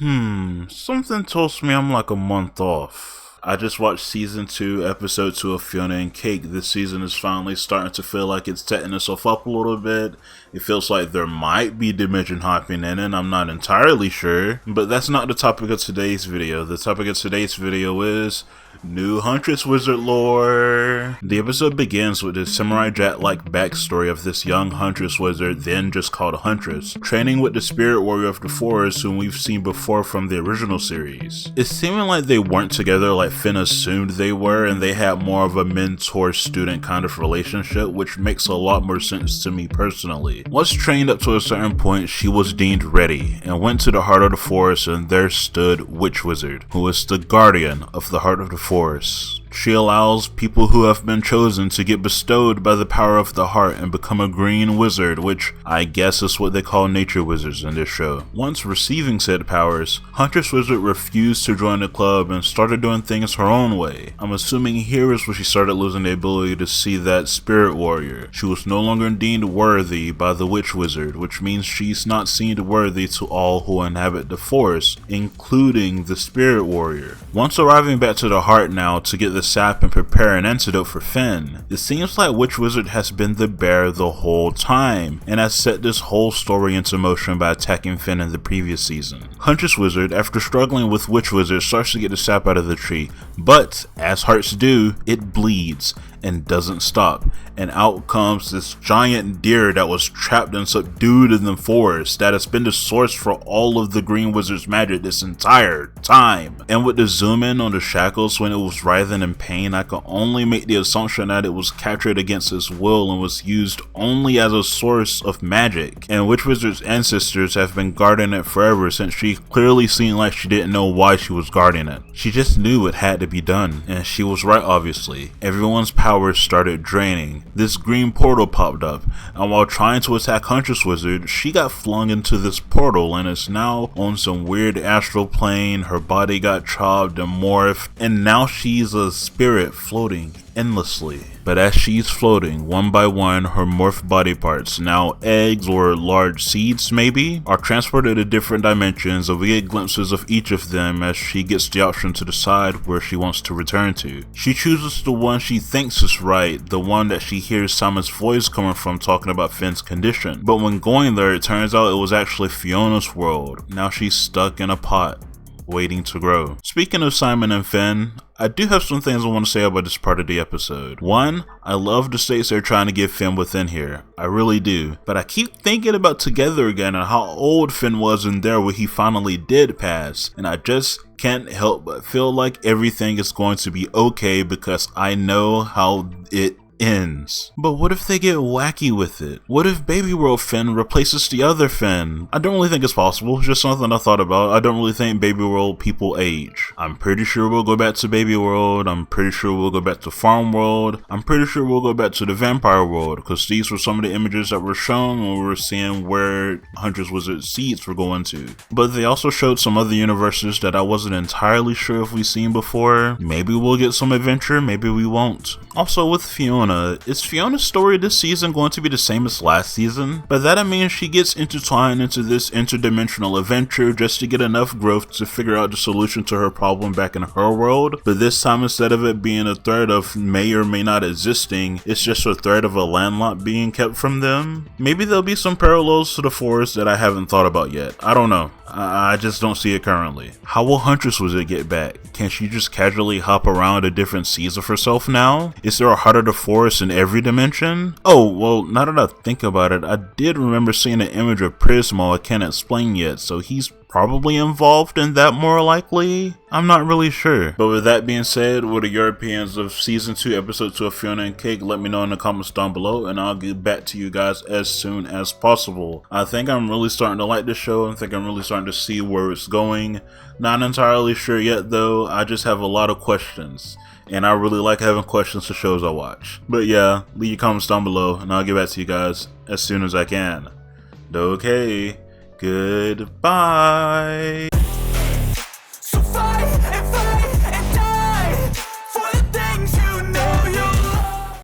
Something tells me I'm like a month off. I just watched season 2, episode 2 of Fionna and Cake. This season is finally starting to feel like it's setting itself up a little bit. It feels like there might be dimension hopping in it, I'm not entirely sure. But that's not the topic of today's video. The topic of today's video is new Huntress Wizard lore. The episode begins with the Samurai Jack-like backstory of this young Huntress Wizard, then just called Huntress, training with the spirit warrior of the forest whom we've seen before from the original series. It's seeming like they weren't together like Finn assumed they were, and they had more of a mentor-student kind of relationship, which makes a lot more sense to me personally. Once trained up to a certain point, she was deemed ready, and went to the heart of the forest, and there stood Witch Wizard, who is the guardian of the heart of the forest. She allows people who have been chosen to get bestowed by the power of the heart and become a green wizard, which I guess is what they call nature wizards in this show. Once receiving said powers, Huntress Wizard refused to join the club and started doing things her own way. I'm assuming here is where she started losing the ability to see that spirit warrior. She was no longer deemed worthy by the witch wizard, which means she's not seen worthy to all who inhabit the forest, including the spirit warrior. Once arriving back to the heart now to get the sap and prepare an antidote for Finn, it seems like Witch Wizard has been the bear the whole time and has set this whole story into motion by attacking Finn in the previous season. Huntress Wizard, after struggling with Witch Wizard, starts to get the sap out of the tree, but as hearts do, it bleeds and doesn't stop, and out comes this giant deer that was trapped and subdued in the forest that has been the source for all of the green wizard's magic this entire time. And with the zoom in on the shackles when it was writhing in pain, I can only make the assumption that it was captured against its will and was used only as a source of magic, and Witch Wizard's ancestors have been guarding it forever, since she clearly seemed like she didn't know why she was guarding it. She just knew it had to be done, and she was right obviously. Everyone's power started draining. This green portal popped up, and while trying to attack Huntress Wizard, she got flung into this portal and is now on some weird astral plane. Her body got chopped and morphed, and now she's a spirit floating endlessly. But as she's floating, one by one, her morphed body parts, now eggs or large seeds maybe, are transported to different dimensions, and we get glimpses of each of them as she gets the option to decide where she wants to return to. She chooses the one she thinks is right, the one that she hears Simon's voice coming from talking about Finn's condition. But when going there, it turns out it was actually Fiona's world. Now she's stuck in a pot, waiting to grow. Speaking of Simon and Finn, I do have some things I want to say about this part of the episode. One, I love the stakes they're trying to give Finn within here. I really do. But I keep thinking about Together again and how old Finn was in there when he finally did pass. And I just can't help but feel like everything is going to be okay because I know how it ends. But what if they get wacky with it? What if Baby World Finn replaces the other Finn? I don't really think it's possible, it's just something I thought about. I don't really think Baby World people age. I'm pretty sure we'll go back to Baby World, I'm pretty sure we'll go back to Farm World, I'm pretty sure we'll go back to the Vampire World, because these were some of the images that were shown when we were seeing where Huntress Wizard seeds were going to. But they also showed some other universes that I wasn't entirely sure if we've seen before. Maybe we'll get some adventure, maybe we won't. Also with Fionna, is Fiona's story this season going to be the same as last season? By that I mean she gets intertwined into this interdimensional adventure just to get enough growth to figure out the solution to her problem back in her world, but this time instead of it being a threat of may or may not existing, it's just a threat of a landlock being kept from them. Maybe there'll be some parallels to the forest that I haven't thought about yet. I don't know. I just don't see it currently. How will Huntress Wizard get back? Can she just casually hop around to different seeds of herself now? Is there a heart of the forest in every dimension? Oh, well, now that I think about it, I did remember seeing an image of Prismo I can't explain yet, so he's probably involved in that more likely? I'm not really sure. But with that being said, what are your opinions of season 2 episode 2 of Fionna and Cake? Let me know in the comments down below and I'll get back to you guys as soon as possible. I think I'm really starting to like this show. I think I'm really starting to see where it's going. Not entirely sure yet though. I just have a lot of questions. And I really like having questions for shows I watch. But yeah, leave your comments down below and I'll get back to you guys as soon as I can. Okay. Goodbye.